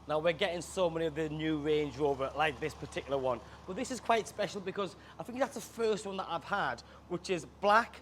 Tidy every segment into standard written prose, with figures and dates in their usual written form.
Now we're getting so many of the new Range Rover, like this particular one. But this is quite special because I think that's the first one that I've had, which is black,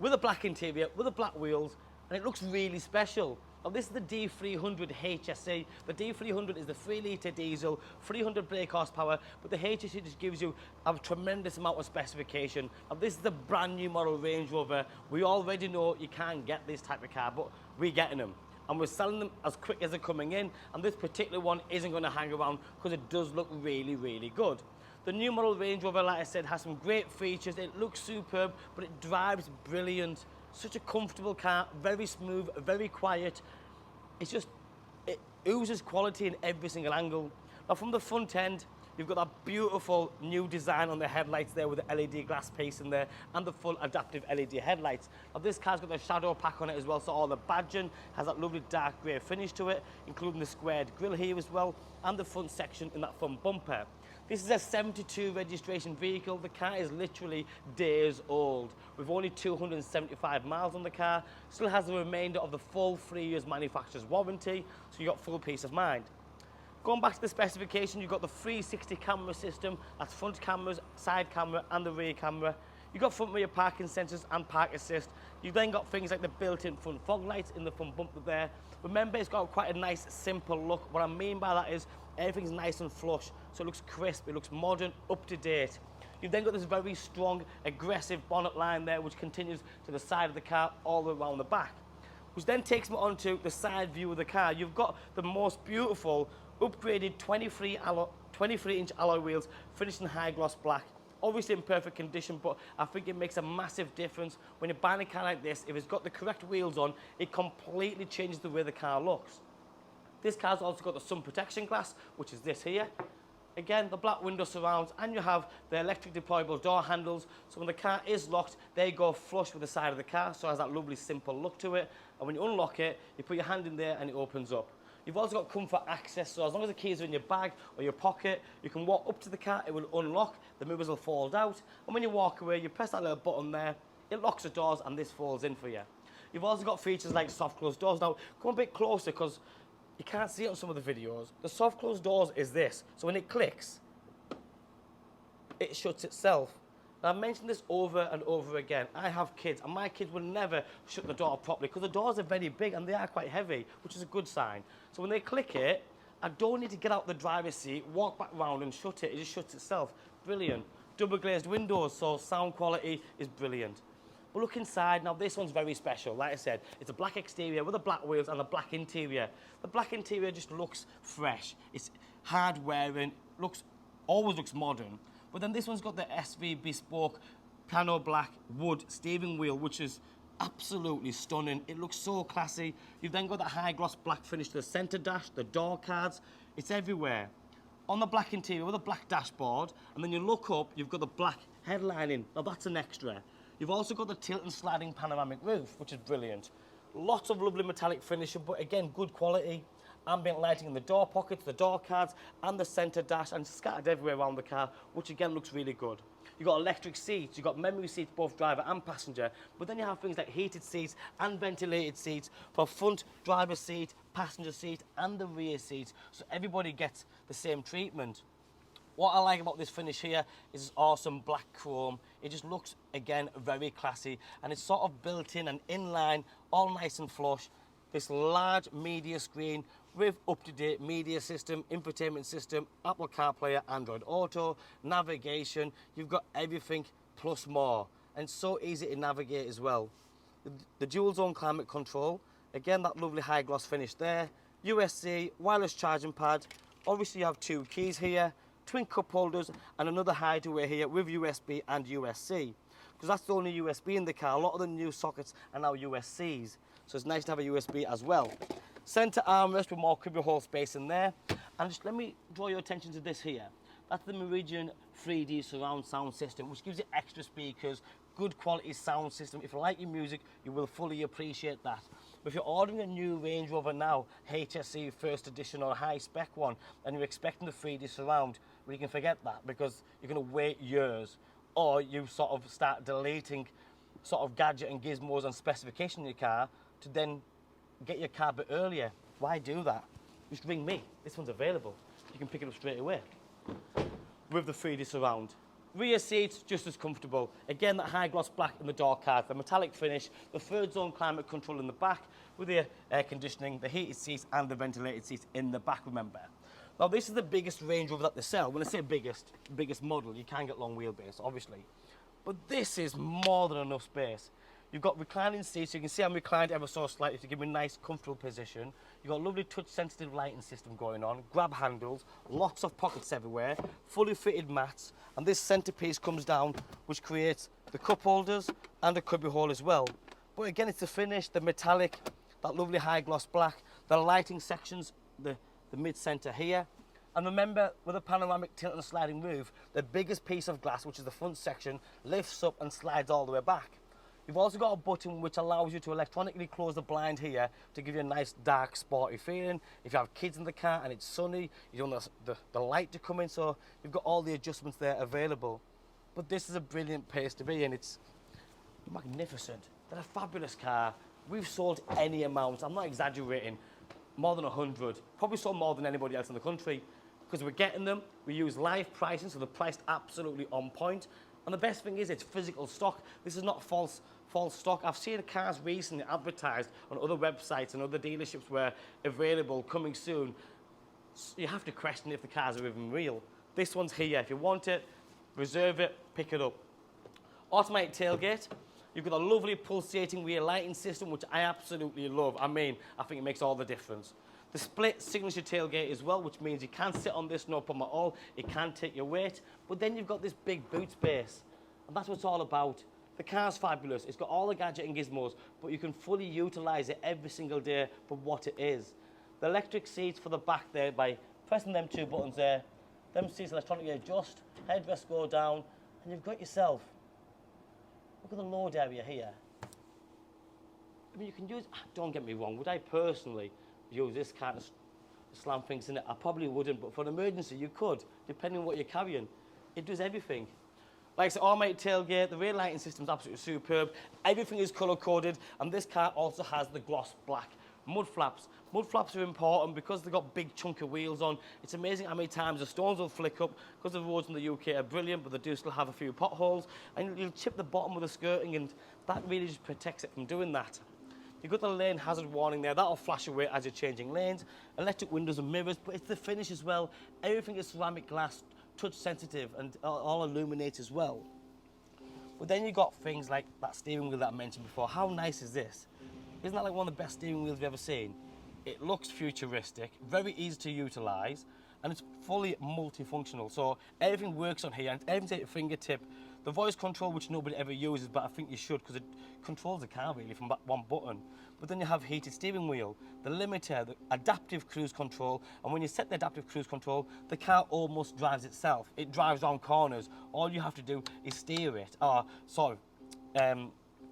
with a black interior, with the black wheels, and it looks really special. Now this is the D300 HSE. The D300 is the 3-litre diesel, 300 brake horsepower, but the HSE just gives you a tremendous amount of specification. Now this is the brand new model Range Rover. We already know you can't get this type of car, but we're getting them. And we're selling them as quick as they're coming in, and this particular one isn't going to hang around because it does look really, really good. The new model Range Rover, like I said, has some great features. It looks superb, but it drives brilliant. Such a comfortable car, very smooth, very quiet. It's just, it oozes quality in every single angle. Now from the front end, you've got that beautiful new design on the headlights there with the LED glass piece in there and the full adaptive LED headlights. Now this car's got the shadow pack on it as well, so all the badging has that lovely dark grey finish to it, including the squared grille here as well, and the front section in that front bumper. This is a 72 registration vehicle. The car is literally days old. With only 275 miles on the car, still has the remainder of the full 3 years manufacturer's warranty, so you've got full peace of mind. Going back to the specification, you've got the 360 camera system, that's front cameras, side camera and the rear camera. You've got front rear parking sensors and park assist. You've then got things like the built-in front fog lights in the front bumper there. Remember, it's got quite a nice, simple look. What I mean by that is everything's nice and flush, so it looks crisp, it looks modern, up to date. You've then got this very strong, aggressive bonnet line there, which continues to the side of the car all the way around the back. Which then takes me onto the side view of the car. You've got the most beautiful, upgraded 23-inch alloy wheels, finished in high gloss black. Obviously in perfect condition, but I think it makes a massive difference when you're buying a car like this. If it's got the correct wheels on, it completely changes the way the car looks. This car's also got the sun protection glass, which is this here. Again, the black window surrounds, and you have the electric deployable door handles. So when the car is locked, they go flush with the side of the car, so it has that lovely simple look to it. And when you unlock it, you put your hand in there and it opens up. You've also got comfort access, so as long as the keys are in your bag or your pocket, you can walk up to the car, it will unlock, the movers will fold out, and when you walk away, you press that little button there, it locks the doors and this folds in for you. You've also got features like soft closed doors. Now, come a bit closer because you can't see it on some of the videos. The soft closed doors is this, so when it clicks, it shuts itself. Now, I've mentioned this over and over again. I have kids, and my kids will never shut the door properly because the doors are very big and they are quite heavy, which is a good sign. So when they click it, I don't need to get out the driver's seat, walk back round and shut it. It just shuts itself. Brilliant. Double glazed windows, so sound quality is brilliant. But look inside. Now, this one's very special. Like I said, it's a black exterior with the black wheels and the black interior. The black interior just looks fresh. It's hard wearing, always looks modern. But then this one's got the SV bespoke piano black wood steering wheel, which is absolutely stunning. It looks so classy. You've then got the high gloss black finish to the center dash, the door cards. It's everywhere. On the black interior with a black dashboard, and then you look up, you've got the black headlining. Now that's an extra. You've also got the tilt and sliding panoramic roof, which is brilliant. Lots of lovely metallic finishing, but again, good quality. Ambient lighting in the door pockets, the door cards, and the center dash, and scattered everywhere around the car, which again looks really good. You've got electric seats, you've got memory seats, both driver and passenger, but then you have things like heated seats and ventilated seats for front driver seat, passenger seat, and the rear seats, so everybody gets the same treatment. What I like about this finish here is this awesome black chrome. It just looks, again, very classy, and it's sort of built in and inline, all nice and flush. This large media screen with up-to-date media system, infotainment system, Apple CarPlay, Android Auto, navigation. You've got everything plus more, and it's so easy to navigate as well. The dual zone climate control, again, that lovely high gloss finish there. USB, wireless charging pad. Obviously you have two keys here, twin cup holders, and another hideaway here with USB and USB-C. Because that's the only USB in the car. A lot of the new sockets are now USB-Cs. So it's nice to have a USB as well. Center armrest with more cubby hole space in there. And just let me draw your attention to this here. That's the Meridian 3D surround sound system, which gives you extra speakers, good quality sound system. If you like your music, you will fully appreciate that. But if you're ordering a new Range Rover now, HSE first edition or a high spec one, and you're expecting the 3D surround, well, you can forget that because you're going to wait years. Or you sort of start deleting sort of gadget and gizmos and specification in your car to then get your car a bit earlier. Why do that? just ring me. This one's available. You can pick it up straight away. With the 3D surround. Rear seats, just as comfortable. Again, that high gloss black in the door card, the metallic finish, the third zone climate control in the back with the air conditioning, the heated seats and the ventilated seats in the back, remember. Now this is the biggest Range Rover that they sell. When I say biggest model, you can get long wheelbase, obviously. But this is more than enough space. You've got reclining seats, so you can see I'm reclined ever so slightly to give me a nice, comfortable position. You've got a lovely touch-sensitive lighting system going on, grab handles, lots of pockets everywhere, fully fitted mats, and this centerpiece comes down, which creates the cup holders and a cubby hole as well. But again, it's the finish, the metallic, that lovely high gloss black, the lighting sections, the mid-center here. And remember, with a panoramic tilt and a sliding roof, the biggest piece of glass, which is the front section, lifts up and slides all the way back. You've also got a button which allows you to electronically close the blind here to give you a nice dark sporty feeling. If you have kids in the car and it's sunny, you don't want the light to come in, so you've got all the adjustments there available. But this is a brilliant place to be in. It's magnificent. They're a fabulous car. We've sold any amount, I'm not exaggerating, more than 100. Probably sold more than anybody else in the country because we're getting them. We use live pricing, so they're priced absolutely on point. And the best thing is it's physical stock. This is not false stock. I've seen cars recently advertised on other websites and other dealerships where available, coming soon. You have to question if the cars are even real. This one's here. If you want it, reserve it, pick it up. Automatic tailgate. You've got a lovely pulsating rear lighting system, which I absolutely love. I mean, I think it makes all the difference. The split signature tailgate as well, which means you can sit on this no problem at all. It can take your weight, but then you've got this big boot space, and that's what it's all about. The car's fabulous. It's got all the gadget and gizmos, but you can fully utilize it every single day for what it is. The electric seats for the back there, by pressing them two buttons there, them seats electronically adjust, headrests go down, and you've got yourself. Look at the load area here. I mean, you can use, don't get me wrong, would I personally use this car to slam things in it? I probably wouldn't, but for an emergency you could, depending on what you're carrying. It does everything. Like I said, automatic tailgate, the rear lighting system is absolutely superb. Everything is color-coded, and this car also has the gloss black. Mud flaps. Mud flaps are important because they've got big chunky wheels on. It's amazing how many times the stones will flick up because the roads in the UK are brilliant, but they do still have a few potholes. And you'll chip the bottom with the skirting, and that really just protects it from doing that. You've got the lane hazard warning there. That'll flash away as you're changing lanes. Electric windows and mirrors, but it's the finish as well. Everything is ceramic glass, touch sensitive, and all illuminates as well. But then you've got things like that steering wheel that I mentioned before. How nice is this? Isn't that like one of the best steering wheels you've ever seen? It looks futuristic, very easy to utilize, and it's fully multifunctional. So everything works on here, and everything's at your fingertip. The voice control, which nobody ever uses, but I think you should, because it controls the car really from that one button. But then you have heated steering wheel, the limiter, the adaptive cruise control, and when you set the adaptive cruise control, the car almost drives itself. It drives around corners. All you have to do is steer it, or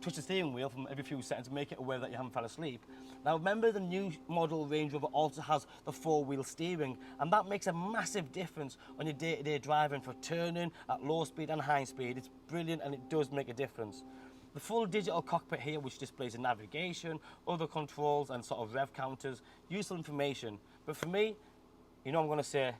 touch the steering wheel from every few seconds to make it aware that you haven't fell asleep. Now remember, the new model Range Rover also has the four-wheel steering, and that makes a massive difference on your day-to-day driving for turning at low speed and high speed. It's brilliant, and it does make a difference. The full digital cockpit here, which displays the navigation, other controls and sort of rev counters, useful information. But for me, you know I'm going to say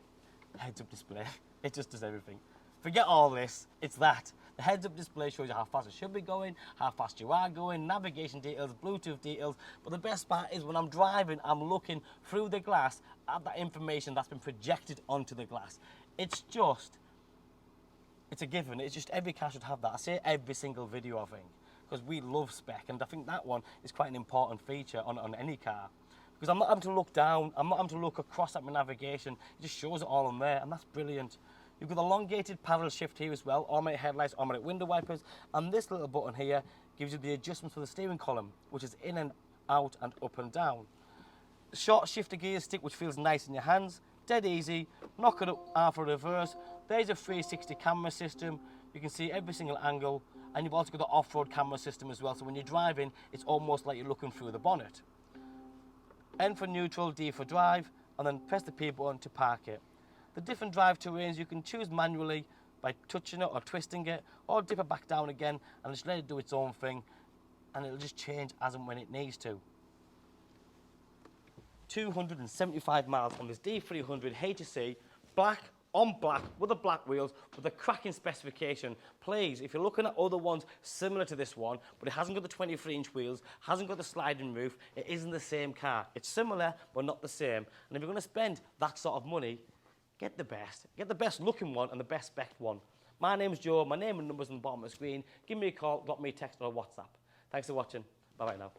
heads-up display. It just does everything. Forget all this, it's that. The heads-up display shows you how fast it should be going, how fast you are going, navigation details, Bluetooth details. But the best part is when I'm driving, I'm looking through the glass at that information that's been projected onto the glass. It's a given. It's just every car should have that. I say every single video, I think, because we love spec, and I think that one is quite an important feature on any car. Because I'm not having to look down, I'm not having to look across at my navigation. It just shows it all on there, and that's brilliant. You've got the elongated paddle shift here as well, automatic headlights, automatic window wipers, and this little button here gives you the adjustments for the steering column, which is in and out and up and down. Short shifter gear stick, which feels nice in your hands, dead easy, knock it up half a reverse. There's a 360 camera system, you can see every single angle, and you've also got the off-road camera system as well, so when you're driving, it's almost like you're looking through the bonnet. N for neutral, D for drive, and then press the P button to park it. The different drive terrains you can choose manually by touching it or twisting it, or dip it back down again and just let it do its own thing, and it'll just change as and when it needs to. 275 miles on this D300 HSE, black on black with the black wheels with a cracking specification. Please, if you're looking at other ones similar to this one, but it hasn't got the 23-inch wheels, hasn't got the sliding roof, it isn't the same car. It's similar, but not the same. And if you're going to spend that sort of money, get the best. Get the best looking one and the best spec one. My name's Joe. My name and number's on the bottom of the screen. Give me a call, drop me a text or a WhatsApp. Thanks for watching. Bye-bye now.